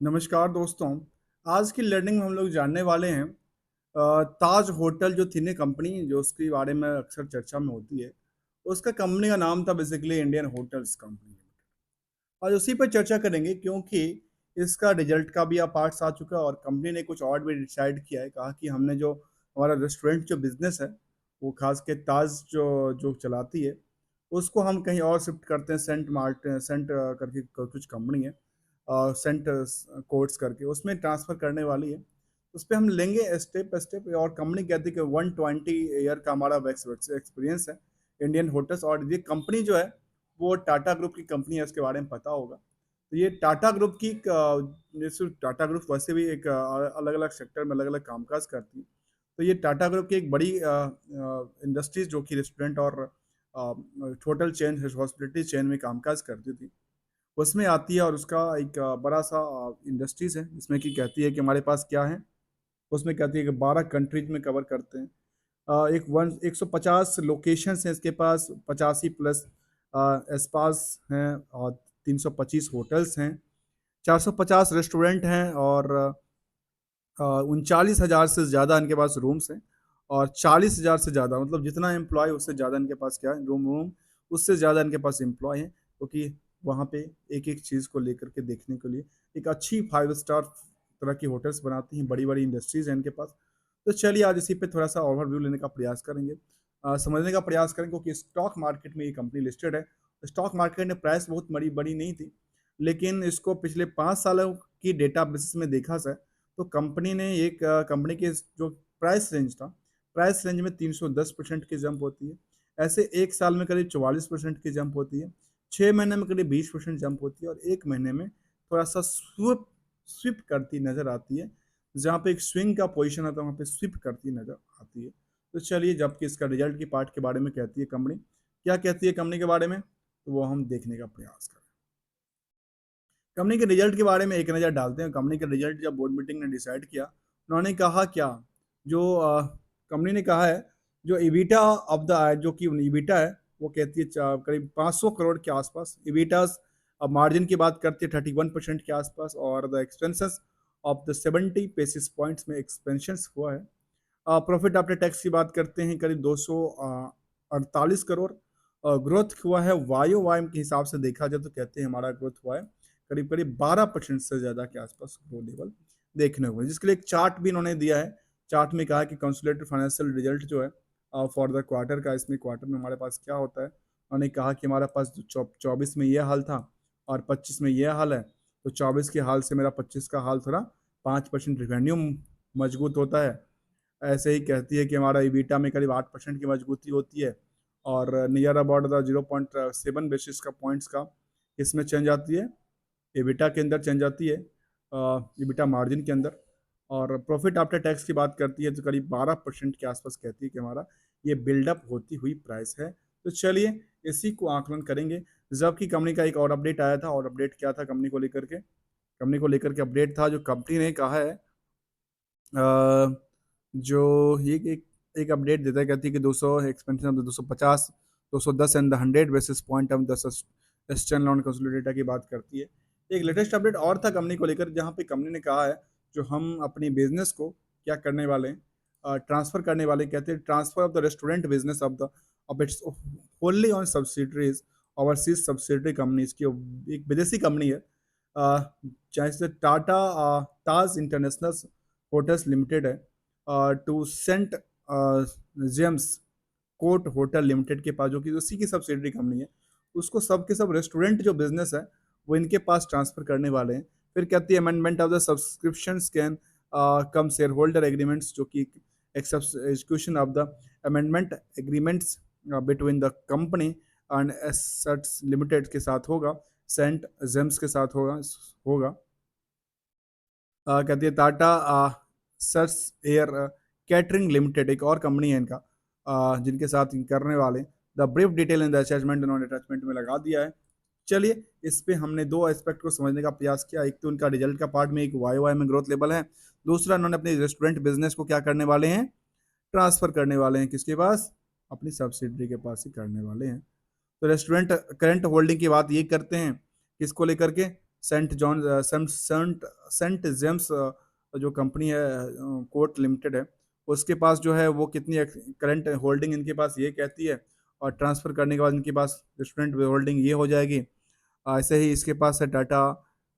नमस्कार दोस्तों। आज की लर्निंग में हम लोग जानने वाले हैं ताज होटल जो थी ना कंपनी जो उसके बारे में अक्सर चर्चा में होती है। उसका कंपनी का नाम था बेसिकली इंडियन होटल्स कंपनी। आज उसी पर चर्चा करेंगे क्योंकि इसका रिजल्ट का भी अब पार्ट्स आ चुका है और कंपनी ने कुछ और भी डिसाइड किया है। कहा कि हमने जो हमारा रेस्टोरेंट जो बिजनेस है वो खास के ताज जो जो चलाती है उसको हम कहीं और शिफ्ट करते हैं। सेंट करके कुछ कंपनी है, सेंट कोर्ट्स करके उसमें ट्रांसफ़र करने वाली है। उस पे हम लेंगे स्टेप बाय स्टेप। और कंपनी कहती है कि 120 ईयर का हमारा एक्सपीरियंस है इंडियन होटल्स। और ये कंपनी जो है वो टाटा ग्रुप की कंपनी है, इसके बारे में पता होगा। तो ये टाटा ग्रुप की जैसे टाटा ग्रुप वैसे भी एक अलग अलग सेक्टर में अलग अलग कामकाज करती है। तो ये टाटा ग्रुप की एक बड़ी इंडस्ट्रीज जो कि रेस्टोरेंट और होटल चेन हॉस्पिटलिटी चेन में कामकाज करती थी उसमें आती है। और उसका एक बड़ा सा इंडस्ट्रीज है जिसमें कि कहती है कि हमारे पास क्या है। उसमें कहती है कि 12 कंट्रीज में कवर करते हैं। एक 150 लोकेशंस हैं इसके पास, 85 प्लस स्पास हैं और 325 होटल्स हैं, 450 रेस्टोरेंट हैं और 39,000 से ज़्यादा इनके पास रूम्स हैं। और 40,000 से ज़्यादा मतलब जितना एम्प्लॉय उससे ज़्यादा इनके पास क्या है रूम उससे ज़्यादा इनके पास एम्प्लॉय हैं। क्योंकि वहाँ पे एक एक चीज़ को लेकर के देखने के लिए एक अच्छी 5 स्टार तरह की होटल्स बनाती हैं, बड़ी बड़ी इंडस्ट्रीज हैं इनके पास। तो चलिए आज इसी पे थोड़ा सा ओवरव्यू लेने का प्रयास करेंगे, समझने का प्रयास करेंगे। क्योंकि स्टॉक मार्केट में ये कंपनी लिस्टेड है। स्टॉक मार्केट में प्राइस बहुत बड़ी बड़ी नहीं थी, लेकिन इसको पिछले 5 सालों की डेटा बेसिस में देखा जाए तो कंपनी ने एक कंपनी के जो प्राइस रेंज में 310% की जंप होती है। ऐसे एक साल में करीब 44% की जंप होती है, 6 महीने में करीब 20% जंप होती है और एक महीने में थोड़ा सा स्विप करती नजर आती है। जहाँ पे एक स्विंग का पोजीशन आता है वहाँ पे स्विप करती नजर आती है। तो चलिए, जबकि इसका रिजल्ट की पार्ट के बारे में कहती है कंपनी, क्या कहती है कंपनी के बारे में, तो वो हम देखने का प्रयास करें। कंपनी के रिजल्ट के बारे में एक नज़र डालते हैं। कंपनी के रिजल्ट जब बोर्ड मीटिंग ने डिसाइड किया, उन्होंने कहा क्या, जो कंपनी ने कहा है, जो ईबिटा ऑफ द जो कि ईबिटा है वो कहती है करीब 500 करोड़ के आसपास ईबिटा। अब मार्जिन की बात करते हैं 31% के आसपास और the expenses of the 70 basis points में एक्सपेंशन हुआ है। प्रॉफिट आफ्टर टैक्स की बात करते हैं करीब 248 करोड़। ग्रोथ हुआ है वाई वाई के हिसाब से देखा जाए तो कहते हैं हमारा ग्रोथ हुआ है करीब करीब 12% से ज़्यादा के आसपास ग्रो लेवल देखने को मिले, जिसके लिए एक चार्ट भी इन्होंने दिया है। चार्ट में कहा कि कंसोलिडेटेड फाइनेंशियल रिजल्ट जो है फॉर द क्वार्टर का, इसमें क्वार्टर में हमारे पास क्या होता है। उन्होंने कहा कि हमारे पास 24 में ये हाल था और 25 में ये हाल है। तो 24 के हाल से मेरा 25 का हाल थोड़ा 5% रिवेन्यू मजबूत होता है। ऐसे ही कहती है कि हमारा ईबिटा में करीब 8% की मजबूती होती है और नियर अबाउट द 0.7 बेसिस का पॉइंट्स का इसमें चेंज आती है, ईबिटा के अंदर चेंज आती है, ईबिटा मार्जिन के अंदर। और प्रॉफिट आफ्टर टैक्स की बात करती है तो करीब 12% के आसपास कहती है कि हमारा ये बिल्डअप होती हुई प्राइस है। तो चलिए इसी को आकलन करेंगे। जबकि कंपनी का एक और अपडेट आया था, और अपडेट क्या था कंपनी को लेकर के अपडेट था जो कंपनी ने कहा है, जो ये एक अपडेट देता है, कहती है कि 200 expansion of 250 210 and the 100 basis point of the standalone consolidator की बात करती है। एक लेटेस्ट अपडेट और था कंपनी को लेकर, जहाँ पे कंपनी ने कहा है जो हम अपनी बिजनेस को क्या करने वाले हैं, ट्रांसफर करने वाले। कहते हैं transfer of the restaurant business of its wholly owned subsidiaries overseas subsidiary companies की एक विदेशी कंपनी है, जैसे Tata Taj International Hotels Limited है, to St James Court Hotel Limited के पास, जो कि उसी की सब्सिडरी कंपनी है। उसको सब के सब रेस्टोरेंट जो बिजनेस है वो इनके पास ट्रांसफर करने वाले हैं। फिर कहती है amendment of the subscription can come share holder agreements, जो कि execution of the amendment agreements between the company and assets limited के साथ होगा, सेंट जेम्स के साथ होगा। कहती है Tata SATS Air Catering Limited एक और कंपनी है इनका, जिनके साथ करने वाले। The brief detail in the attachment इन्होंने अटैचमेंट में लगा दिया है। चलिए, इस पे हमने दो एस्पेक्ट को समझने का प्रयास किया। एक तो उनका रिजल्ट का पार्ट में एक वाई वाई में ग्रोथ लेवल है, दूसरा उन्होंने अपने रेस्टोरेंट बिजनेस को क्या करने वाले हैं, ट्रांसफर करने वाले हैं। किसके पास, अपनी सब्सिडरी के पास ही करने वाले हैं। तो रेस्टोरेंट करंट होल्डिंग की बात ये करते हैं, किसको लेकर के, सेंट जॉन सेंट जेम्स जो कंपनी है, कोर्ट लिमिटेड है, उसके पास जो है वो कितनी करंट होल्डिंग इनके पास ये कहती है, और ट्रांसफ़र करने के बाद इनके पास स्टूडेंट होल्डिंग ये हो जाएगी। ऐसे ही इसके पास है टाटा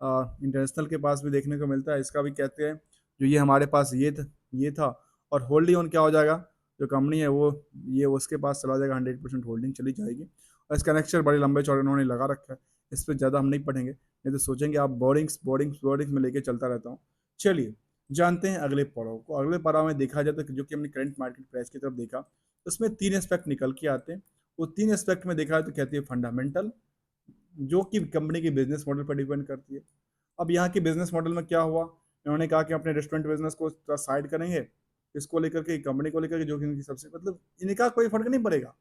इंटरनेशनल के पास भी देखने को मिलता है, इसका भी कहते हैं जो ये हमारे पास ये था, और होल्डी ऑन क्या हो जाएगा, जो कंपनी है वो ये उसके पास चला जाएगा, 100% होल्डिंग चली जाएगी। और इसका नेक्चर बड़े लंबे चौड़े उन्होंने लगा रखा है, इस पर ज़्यादा हम नहीं पढ़ेंगे, नहीं तो सोचेंगे आप बोर्डिंग्स में लेके चलता रहता हूँ। चलिए जानते हैं अगले पड़ाव को। अगले पड़ाव में देखा जाए तो जो कि हमने करंट मार्केट प्राइस की तरफ देखा, उसमें तीन एस्पेक्ट निकल के आते हैं। वो तीन एस्पेक्ट में देखा जाए तो कहती है फंडामेंटल, जो कि कंपनी की बिजनेस मॉडल पर डिपेंड करती है। अब यहाँ की बिजनेस मॉडल में क्या हुआ, इन्होंने कहा कि अपने रेस्टोरेंट बिजनेस को साइड करेंगे, इसको लेकर के कंपनी को लेकर के, जो कि इनकी सबसे मतलब इनका कोई फर्क नहीं पड़ेगा,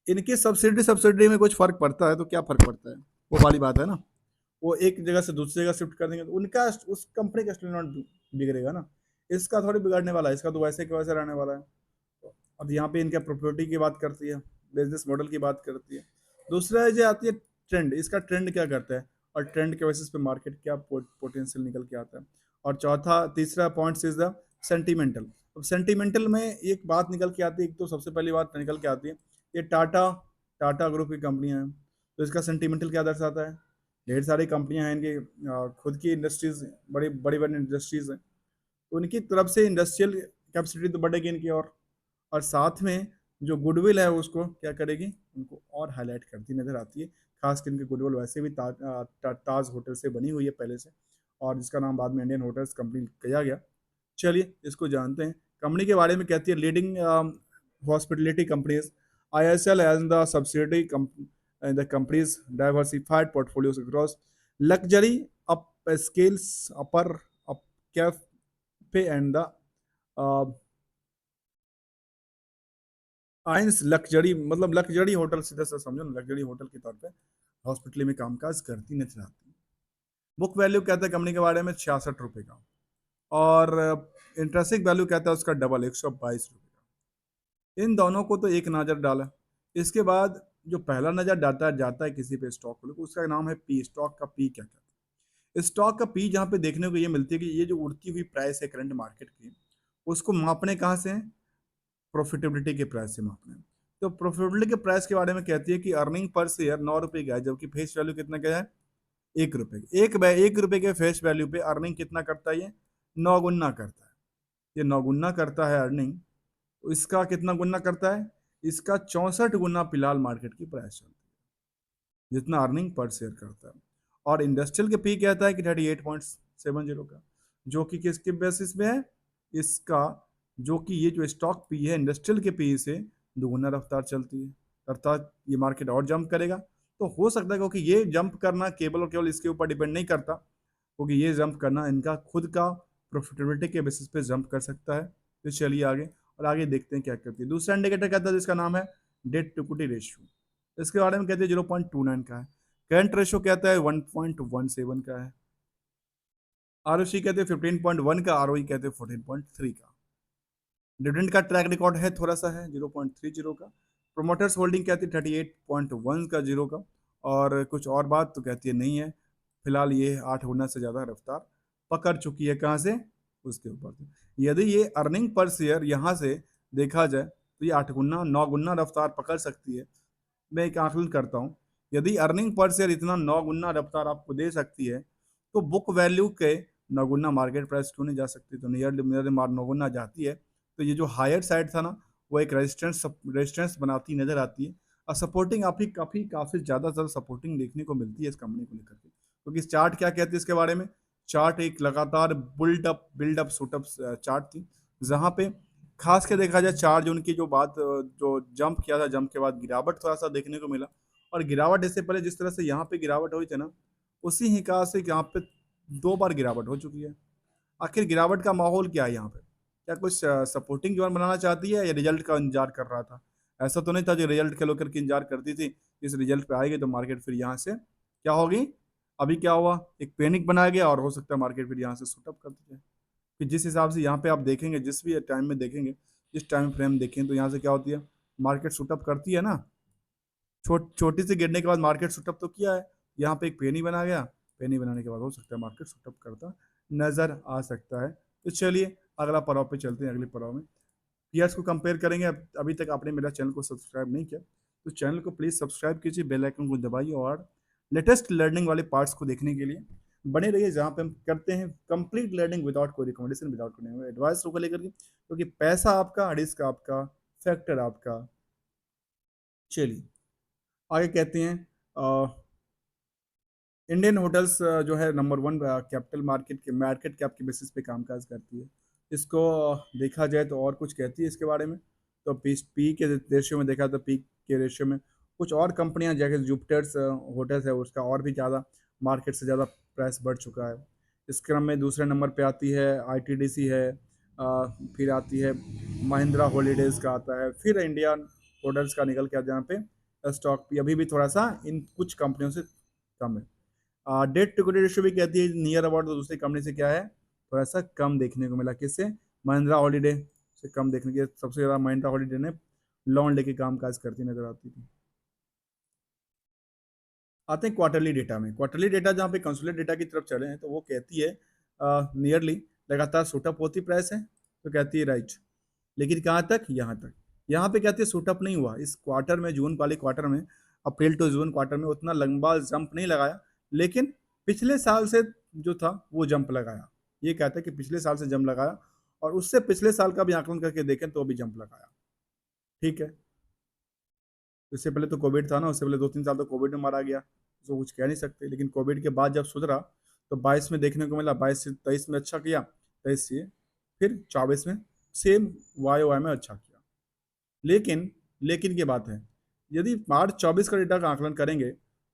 इनकी सब्सिडी में कुछ फर्क पड़ता है तो क्या फर्क पड़ता है, वो वाली बात है ना। वो एक जगह से दूसरी जगह शिफ्ट कर देंगे तो उनका उस कंपनी का स्टैंडर्ड बिगड़ेगा ना, इसका थोड़ी बिगाड़ने वाला है, इसका तो वैसे के वैसे रहने वाला है। अब यहाँ पे इनका प्रॉपर्टी की बात करती है, बिजनेस मॉडल की बात करती है। दूसरा जो आती है ट्रेंड, इसका ट्रेंड क्या करता है, और ट्रेंड के बेसिस पे मार्केट क्या पोटेंशियल निकल के आता है। और चौथा तीसरा पॉइंट इज द सेंटिमेंटल। अब सेंटिमेंटल में एक बात निकल के आती है, एक तो सबसे पहली बात निकल के आती है, ये टाटा टाटा ग्रुप की कंपनियां हैं, तो इसका सेंटिमेंटल क्या दर्शाता है, ढेर सारी कंपनियां हैं इनकी, खुद की इंडस्ट्रीज, बड़ी बड़ी बड़ी इंडस्ट्रीज हैं, तो उनकी तरफ से इंडस्ट्रियल कैपेसिटी तो बढ़ेगी इनकी, और साथ में जो गुडविल है उसको क्या करेगी, उनको और हाईलाइट करती नजर आती है। खास कर इनकी गुडविल वैसे भी ताज होटल से बनी हुई है पहले से, और जिसका नाम बाद में इंडियन होटल्स कंपनी किया गया। चलिए इसको जानते हैं। कंपनी के बारे में कहती है leading hospitality companies, ISL as the subsidiary the companies diversified portfolios across luxury upscales upper up cafe and the आइंस लग्जरी, मतलब लग्जरी होटल, सीधा सा समझो ना, लग्जरी होटल के तौर पे हॉस्पिटल में कामकाज करती नजर आती है। बुक वैल्यू कहता है कंपनी के बारे में 66 रुपए का, और इंटरेस्टिंग वैल्यू कहता है उसका डबल 122 रुपये का। इन दोनों को तो एक नज़र डाला, इसके बाद जो पहला नज़र डालता जाता है किसी पे स्टॉक को, उसका नाम है पी, स्टॉक का पी क्या कहता है। स्टॉक का पी जहाँ पे देखने को ये मिलती है कि ये जो उड़ती हुई प्राइस है करंट मार्केट की, उसको मापने कहाँ से, प्रॉफिटेबिलिटी के प्राइस से मापना है। तो प्रॉफिटेबिलिटी के प्राइस के बारे में कहती है कि अर्निंग पर शेयर 9 रुपए का है, जबकि फेस वैल्यू कितना क्या है, 1 रुपए। 1 रुपए के फेस वैल्यू पे अर्निंग कितना करता है, ये 9 गुना करता है। ये 9 गुना करता है अर्निंग, तो इसका कितना गुना करता है, इसका 64 गुना फिलहाल मार्केट की प्राइस चलती है, जितना अर्निंग पर शेयर करता है। और इंडस्ट्रियल के पी कहता है कि 38.70 का, जो कि किसके बेसिस पे है, इसका जो कि ये जो स्टॉक पी है इंडस्ट्रियल के पी से दुगुना रफ्तार चलती है, अर्थात ये मार्केट और जंप करेगा। तो हो सकता है क्योंकि ये जंप करना केवल और केवल इसके ऊपर डिपेंड नहीं करता, क्योंकि ये जंप करना इनका खुद का प्रॉफिटेबिलिटी के बेसिस पे जंप कर सकता है। तो चलिए आगे, और आगे देखते हैं क्या करती है। दूसरा इंडिकेटर कहता है जिसका नाम है डेट टू इक्विटी रेशियो, इसके बारे में कहते हैं 0.29 का है। करंट रेशियो कहता है 1.17 का है। ROC कहते हैं 15.1 का, ROE कहते हैं 14.3 का। डिविडेंड का ट्रैक रिकॉर्ड है थोड़ा सा है 0.30 का। प्रोमोटर्स होल्डिंग कहती है 38.1 का, 0 का। और कुछ और बात तो कहती है नहीं है, फिलहाल ये 8 गुना से ज़्यादा रफ्तार पकड़ चुकी है, कहाँ से, उसके ऊपर से। यदि ये अर्निंग पर शेयर यहाँ से देखा जाए तो ये 8 गुना 9 गुना रफ्तार पकड़ सकती है। मैं एक आकलन करता हूँ, यदि अर्निंग पर शेयर इतना 9 गुना रफ्तार आपको दे सकती है, तो बुक वैल्यू के 9 गुना मार्केट प्राइस क्यों नहीं जा सकती, तो नियरली 9 गुना जाती है। तो ये जो हायर साइड था ना, वो एक रेजिस्टेंस बनाती नजर आती है, और सपोर्टिंग काफी ज्यादा सपोर्टिंग देखने को मिलती है इस कंपनी को लेकर के, क्योंकि इस चार्ट क्या कहती है इसके बारे में। चार्ट एक लगातार बिल्डअप शूटअप चार्ट थी, जहां पे खास के देखा जाए चार जून की जो बात, जो जंप किया था, जंप के बाद गिरावट थोड़ा सा देखने को मिला। और गिरावट इससे पहले जिस तरह से यहाँ पे गिरावट हुई थी ना, उसी ही कहा से यहाँ पे 2 बार गिरावट हो चुकी है। आखिर गिरावट का माहौल क्या है यहाँ पे, क्या कुछ सपोर्टिंग जोन बनाना चाहती है या रिजल्ट का इंतजार कर रहा था। ऐसा तो नहीं था जो रिजल्ट के लेकर के इंतजार करती थी, इस रिजल्ट पे आएगी तो मार्केट फिर यहाँ से क्या होगी। अभी क्या हुआ, एक पैनिक बनाया गया, और हो सकता है मार्केट फिर यहाँ से शूटअप कर दी जाए। कि जिस हिसाब से यहाँ पे आप देखेंगे, जिस भी टाइम में देखेंगे, जिस टाइम फ्रेम देखें, तो यहाँ से क्या होती है, मार्केट शूटअप करती है ना। छोटी से गिरने के बाद मार्केट शूटअप तो किया है, यहाँ पे एक पेनी बना गया, पेनी बनाने के बाद हो सकता है मार्केट शूटअप करता नज़र आ सकता है। तो चलिए अगला पड़ाव पे चलते हैं, अगले पड़ाव में पीयर्स को कंपेयर करेंगे। अभी तक आपने मेरा चैनल को सब्सक्राइब नहीं किया तो चैनल को प्लीज़ सब्सक्राइब कीजिए, बेल आइकन को दबाइए और लेटेस्ट लर्निंग वाले पार्ट्स को देखने के लिए बने रहिए, जहाँ पे हम करते हैं कंप्लीट लर्निंग विदाउट कोई रिकमेंडेशन, विदाउट कोई एडवाइस को लेकर के, क्योंकि पैसा आपका, रिस्क आपका, फैक्टर आपका। चलिए आगे कहते हैं इंडियन होटल्स जो है number one capital market cap के बेसिस पे कामकाज करती है। इसको देखा जाए तो और कुछ कहती है इसके बारे में, तो पी के रेशियो में देखा तो पी के रेशियो में कुछ और कंपनियां जैसे जुपिटर्स होटल्स है उसका और भी ज़्यादा मार्केट से ज़्यादा प्राइस बढ़ चुका है। इस क्रम में दूसरे नंबर पे आती है आईटीडीसी है, फिर आती है महिंद्रा हॉलीडेज़ का आता है, फिर इंडियन होटल्स का निकल के आता है। यहाँ पे स्टॉक भी अभी भी थोड़ा सा इन कुछ कंपनियों से कम है। डेट टू इक्विटी रेशियो भी कहती है नियर अबाउट, तो दूसरी कंपनी से क्या है थोड़ा सा कम देखने को मिला। किससे? महिंद्रा हॉलीडे से कम देखने के, सबसे ज़्यादा महिंद्रा हॉलीडे ने लोन लेके काम काज करती नजर आती थी। आते हैं क्वार्टरली डेटा में। क्वार्टरली डेटा जहाँ पे कंसोलिडेटेड डेटा की तरफ चले हैं तो वो कहती है नियरली लगातार शूटअप होती प्राइस है, तो कहती है राइट, लेकिन कहाँ तक? यहाँ तक। यहाँ पे कहती है शूटअप नहीं हुआ इस क्वार्टर में, जून वाले क्वार्टर में, अप्रैल टू जून क्वार्टर में उतना लंबा जंप नहीं लगाया, लेकिन पिछले साल से जो था वो जंप लगाया। ये कहता है कि पिछले साल से जंप लगाया और उससे पिछले साल का भी आकलन करके देखें तो भी जंप लगाया। ठीक है, इससे पहले तो कोविड था ना, उससे पहले 2-3 साल तो कोविड में मारा गया, तो कुछ कह नहीं सकते, लेकिन कोविड के बाद जब सुधरा तो 22 में देखने को मिला, 22 से 23 में अच्छा किया, 23 से फिर 24 में सेम वाई वाई में अच्छा किया। लेकिन की बात है, यदि मार्च 24 का डेटा का आकलन करेंगे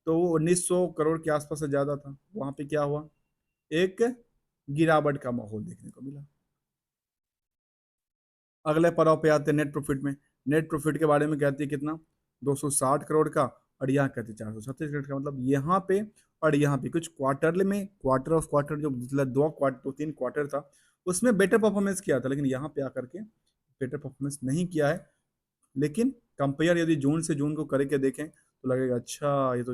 तो वो 1900 करोड़ के आसपास से ज़्यादा था। वहाँ पे क्या हुआ? एक गिरावट का माहौल देखने को मिला। अगले पड़ाव पे आते हैं नेट प्रॉफिट में। नेट प्रॉफिट के बारे में कहती है कितना? 260 करोड़ का, और यहाँ कहते हैं 436 करोड़ का। मतलब यहाँ पे और यहाँ पे कुछ क्वार्टर में, क्वार्टर ऑफ क्वार्टर जो मतलब 2-3 क्वार्टर था उसमें बेटर परफॉर्मेंस किया था, लेकिन यहाँ पे आकर के बेटर परफॉर्मेंस नहीं किया है। लेकिन कंपेयर यदि जून से जून को करके देखें तो लगेगा अच्छा ये तो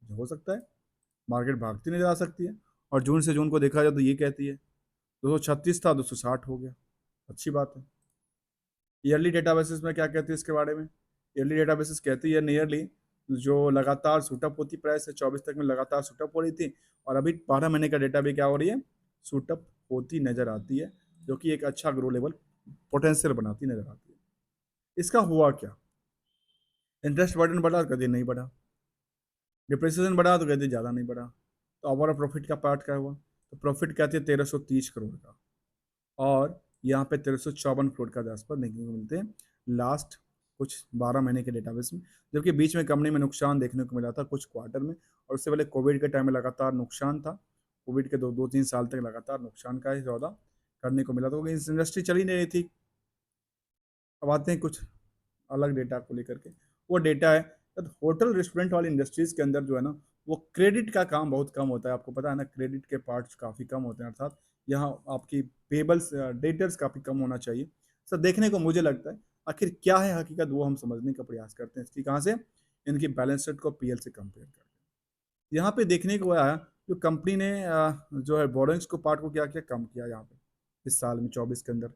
हो सकता है मार्केट भागती नजर आ सकती है। और जून से जून को देखा जाए तो ये कहती है 236 था 260 हो गया, अच्छी बात है। ईयरली डेटा बेसिस में क्या कहती है इसके बारे में? ईयरली डेटा बेसिस कहती है नियरली जो लगातार शूटअप होती प्राइस है 24 तक में लगातार शूटअप हो रही थी, और अभी 12 महीने का डेटा भी क्या हो रही है? शूटअप होती नजर आती है, जो कि एक अच्छा ग्रो लेवल पोटेंशियल बनाती नजर आती है। इसका हुआ क्या? इंटरेस्ट बर्डन बढ़ा तो कभी नहीं बढ़ा, डिप्रिसिएशन बढ़ा तो कहते ज़्यादा नहीं बढ़ा। तो ओवरऑल प्रॉफिट का पार्ट क्या हुआ? तो प्रॉफिट कहते हैं 1330 करोड़ का, और यहाँ पे 1354 करोड़ का आसपास देखने को मिलते हैं लास्ट कुछ 12 महीने के डेटाबेस में। जबकि बीच में कंपनी में नुकसान देखने को मिला था कुछ क्वार्टर में, और उससे पहले कोविड के टाइम में लगातार नुकसान था। कोविड के 2-3 साल तक लगातार नुकसान का ही सौदा करने को मिला था, क्योंकि इस इंडस्ट्री चल ही नहीं रही थी। अब आते हैं कुछ अलग डेटा को लेकर के। वो डेटा है होटल रेस्टोरेंट वाली इंडस्ट्रीज के अंदर जो है ना, वो क्रेडिट का काम बहुत कम होता है। आपको पता है ना, क्रेडिट के पार्ट्स काफ़ी कम होते हैं, अर्थात यहाँ आपकी पेबल्स डेटर्स काफ़ी कम होना चाहिए। सर देखने को मुझे लगता है आखिर क्या है हकीकत, वो हम समझने का प्रयास करते हैं। इसकी कहाँ से? इनकी बैलेंस शीट को पीएल से कंपेयर करके यहाँ पे देखने को आया जो कंपनी ने जो है बोरोइंग्स को पार्ट को क्या किया, कम किया यहाँ पे इस साल में 24 के अंदर।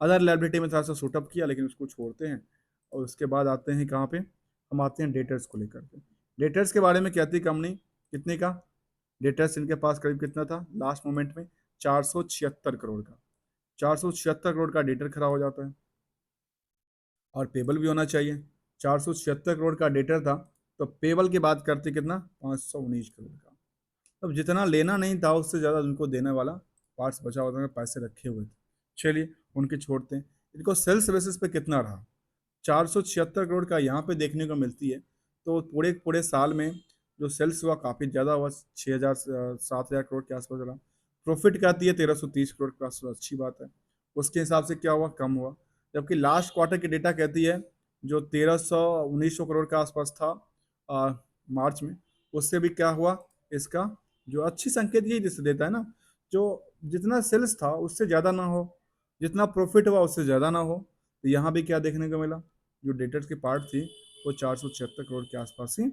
अदर लाइबिलिटी में थोड़ा सा शूटअप किया, लेकिन उसको छोड़ते हैं। और उसके बाद आते हैं कहाँ पे? हम आते हैं डेटर्स को लेकर के। डेटर्स के बारे में कहती है कंपनी कितने का डेटर्स इनके पास करीब कितना था लास्ट मोमेंट में? 476 करोड़ का। 476 करोड़ का डेटर खड़ा हो जाता है, और पेबल भी होना चाहिए। 476 करोड़ का डेटर था, तो पेबल की बात करते कितना? 519 करोड़ का। अब जितना लेना नहीं था उससे ज़्यादा उनको देने वाला पार्ट्स बचा होता है, पैसे रखे हुए थे। चलिए उनके छोड़ते हैं। इनको सेल्स बेसिस पे कितना रहा? 476 करोड़ का यहाँ पे देखने को मिलती है। तो पूरे पूरे साल में जो सेल्स हुआ काफ़ी ज़्यादा हुआ, 6,000 7,000 करोड़ के आसपास रहा। प्रॉफिट क्या आती है? 1330 करोड़ के आसपास, अच्छी बात है। उसके हिसाब से क्या हुआ? कम हुआ। जबकि लास्ट क्वार्टर की डेटा कहती है जो 1900 करोड़ के आसपास था मार्च में, उससे भी क्या हुआ इसका? जो अच्छी संकेत यही जिससे देता है ना, जो जितना सेल्स था उससे ज़्यादा ना हो, जितना प्रॉफिट हुआ उससे ज़्यादा ना हो। तो यहाँ भी क्या देखने को मिला? जो डेटर्स की पार्ट थी वो 476 करोड़ के आसपास ही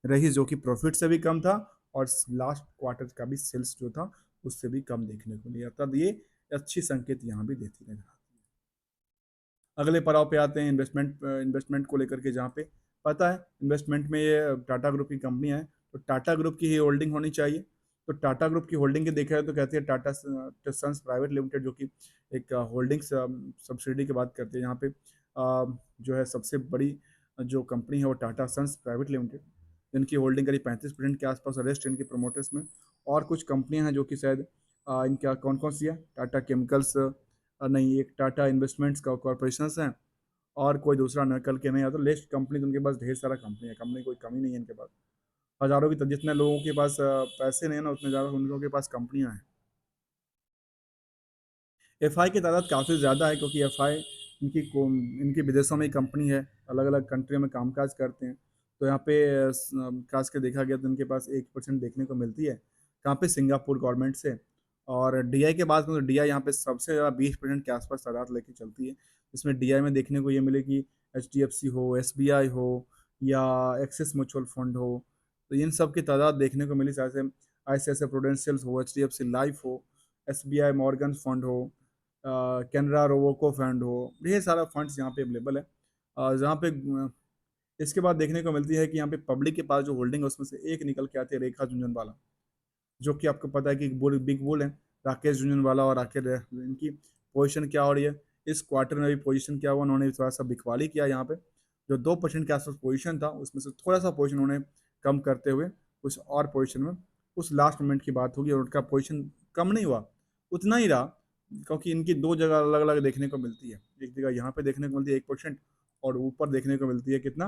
रही, जो कि प्रॉफिट से भी कम था और लास्ट क्वार्टर का भी सेल्स जो था उससे भी कम देखने को मिला। तब ये अच्छी संकेत यहाँ भी देती नजर आती है। अगले पड़ाव पे आते हैं इन्वेस्टमेंट को लेकर के, जहाँ पे पता है इन्वेस्टमेंट में ये टाटा ग्रुप की कंपनी है, तो टाटा ग्रुप की ही होल्डिंग होनी चाहिए। तो टाटा ग्रुप की होल्डिंग के देखा जाए तो कहती है टाटा सन्स प्राइवेट लिमिटेड, जो कि एक होल्डिंग सब्सिडी की बात करते हैं। यहाँ पे जो है सबसे बड़ी जो कंपनी है वो टाटा सन्स प्राइवेट लिमिटेड, जिनकी होल्डिंग करीब 35% के आसपास, रेस्ट इनके प्रोमोटर्स में। और कुछ कंपनियां हैं जो कि शायद इनका कौन कौन सी है, टाटा केमिकल्स नहीं, एक टाटा इन्वेस्टमेंट्स का कॉरपोरेशन है, और कोई दूसरा निकल के नहीं आता। लिस्ट कंपनी तो उनके पास ढेर सारा कंपनी है, कंपनी कोई कमी नहीं है इनके पास। हजारों की, जितने लोगों के पास पैसे नहीं है ना, उतने ज़्यादा उन लोगों के पास कंपनियां हैं। एफआई की तादाद काफ़ी ज़्यादा है, क्योंकि एफआई इनकी विदेशों में कंपनी है, अलग अलग कंट्रियों में कामकाज करते हैं। तो यहाँ पे खास के देखा गया तो इनके पास 1% देखने को मिलती है, कहाँ पे, सिंगापुर गवर्नमेंट से। और डीआई के बाद में, तो डीआई यहाँ पे सबसे ज़्यादा 20% के आसपास तादाद लेके चलती है। इसमें डीआई में देखने को ये मिले कि एचडीएफसी हो, एसबीआई हो, या एक्सिस म्यूचुअल फंड हो, तो इन सब की तादाद देखने को मिली। जैसे आईसीआईसीआई प्रूडेंशियल हो, एचडीएफसी लाइफ हो, एसबीआई मॉर्गन फंड हो, कैनरा रोबोको फंड हो, ढेर सारा फंड्स यहाँ पे अवेलेबल है। जहाँ पे इसके बाद देखने को मिलती है कि यहाँ पे पब्लिक के पास जो होल्डिंग है उसमें से एक निकल के आती है रेखा झुनझुनवाला, जो कि आपको पता है कि बिग बुल है, राकेश झुनझुनवाला। और राकेश इनकी पोजीशन क्या हो रही है इस क्वार्टर में भी, पोजीशन क्या हुआ, उन्होंने थोड़ा सा बिकवाली किया यहाँ पे। जो 2% के आसपास पोजीशन था उसमें से थोड़ा सा पोजीशन उन्होंने कम करते हुए कुछ और पोजीशन में, उस लास्ट मोमेंट की बात होगी, और उनका पोजीशन कम नहीं हुआ, उतना ही रहा। क्योंकि इनकी दो जगह अलग अलग देखने को मिलती है, एक जगह यहाँ पे देखने को मिलती है 1%, और ऊपर देखने को मिलती है कितना,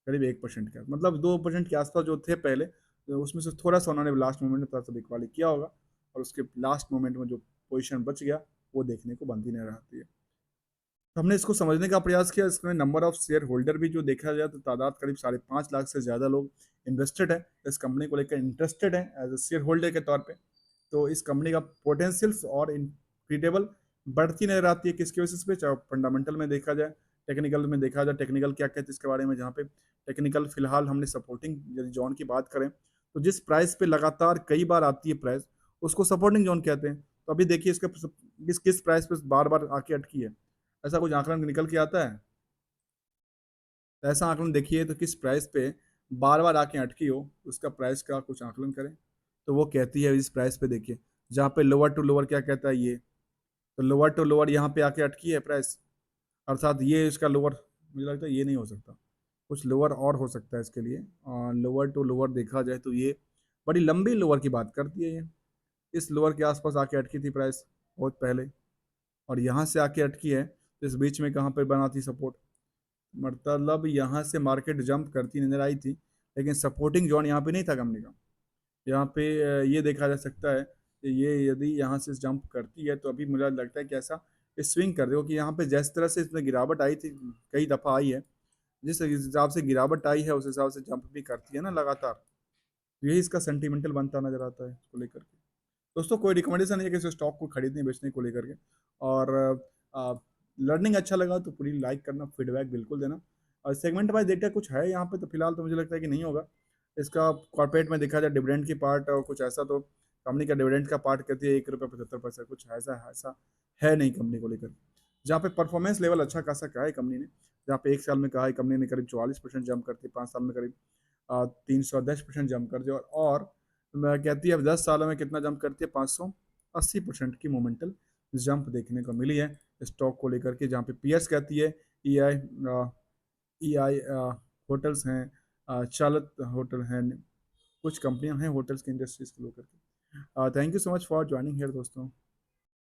करीब 1% का, मतलब 2% के आसपास जो थे पहले, तो उसमें से थोड़ा सा उन्होंने लास्ट मोमेंट में थोड़ा सा बिकवाली किया होगा, और उसके लास्ट मोमेंट में जो पोजीशन बच गया वो देखने को बनती नहीं रहती है। तो हमने इसको समझने का प्रयास किया, इसमें नंबर ऑफ शेयर होल्डर भी जो देखा जाए तो तादाद करीब 5.5 लाख से ज़्यादा लोग इन्वेस्टेड है इस कंपनी को लेकर, इंटरेस्टेड है एज ए शेयर होल्डर के तौर पे। तो इस कंपनी का पोटेंशियल्स और इनक्रीडेबल बढ़ती नजर आती है। किसके बेसिस पे, चाहे फंडामेंटल में देखा जाए, टेक्निकल में देखा जाए, टेक्निकल क्या कहते हैं इसके बारे में, जहाँ पे टेक्निकल फिलहाल हमने सपोर्टिंग यदि जोन की बात करें, तो जिस प्राइस पे लगातार कई बार आती है प्राइस, उसको सपोर्टिंग जोन कहते हैं। तो अभी देखिए इसका किस किस प्राइस पे बार बार आके अटकी है, ऐसा कुछ आंकड़न निकल के आता है? तो ऐसा आंकलन देखिए तो किस प्राइस पे बार बार आके अटकी हो, उसका प्राइस का कुछ आंकलन करें। तो वो कहती है इस प्राइस पे देखिए, जहाँ पे लोअर टू लोअर क्या कहता है ये, तो लोअर टू लोअर यहाँ पे आके अटकी है प्राइस, अर्थात ये इसका लोअर, मुझे लगता है ये नहीं हो सकता, कुछ लोअर और हो सकता है इसके लिए। लोअर टू लोअर देखा जाए तो ये बड़ी लंबी लोअर की बात करती है ये, इस लोअर के आसपास आके अटकी थी प्राइस बहुत पहले, और यहाँ से आके अटकी है, तो इस बीच में कहाँ पर बना थी सपोर्ट, मतलब यहाँ से मार्केट जंप करती नजर आई थी, लेकिन सपोर्टिंग जोन यहाँ पे नहीं था कंपनी का। यहाँ पे ये देखा जा सकता है कि ये यदि यहाँ से जंप करती है तो अभी मुझे लगता है कि ऐसा स्विंग कर रहे हो, कि यहाँ पे जिस तरह से इसमें गिरावट आई थी, कई दफ़ा आई है, जिस हिसाब से गिरावट आई है उस हिसाब से जंप भी करती है ना लगातार, तो यही इसका सेंटिमेंटल बनता नजर आता है इसको लेकर के। दोस्तों कोई रिकमेंडेशन नहीं है कि इस स्टॉक को खरीदने बेचने को लेकर के, और लर्निंग अच्छा लगा तो पूरी लाइक करना, फीडबैक बिल्कुल देना। और सेगमेंट वाइज डेटा कुछ है यहाँ पे, तो फिलहाल तो मुझे लगता है कि नहीं होगा। इसका कॉर्पोरेट में देखा जाए डिविडेंड की पार्ट और कुछ ऐसा, तो कंपनी का डिविडेंड का पार्ट कहती है 1.75 रुपये, कुछ ऐसा ऐसा है नहीं कंपनी को लेकर। जहाँ पे परफॉर्मेंस लेवल अच्छा खासा कहा है कंपनी ने, जहाँ पे 1 साल में कहा है कंपनी ने करीब 44% जंप करती है, 5 साल में करीब 310% जंप कर दिया, और मैं कहती है 10 सालों में कितना जंप करती है, 580% की मोमेंटल जंप देखने को मिली है स्टॉक को लेकर के। जहाँ पे पीएस कहती है ई आई होटल्स हैं, चालत होटल हैं, कुछ कंपनियां हैं होटल्स की इंडस्ट्रीज को लेकर के। Thank you so much for joining here दोस्तों।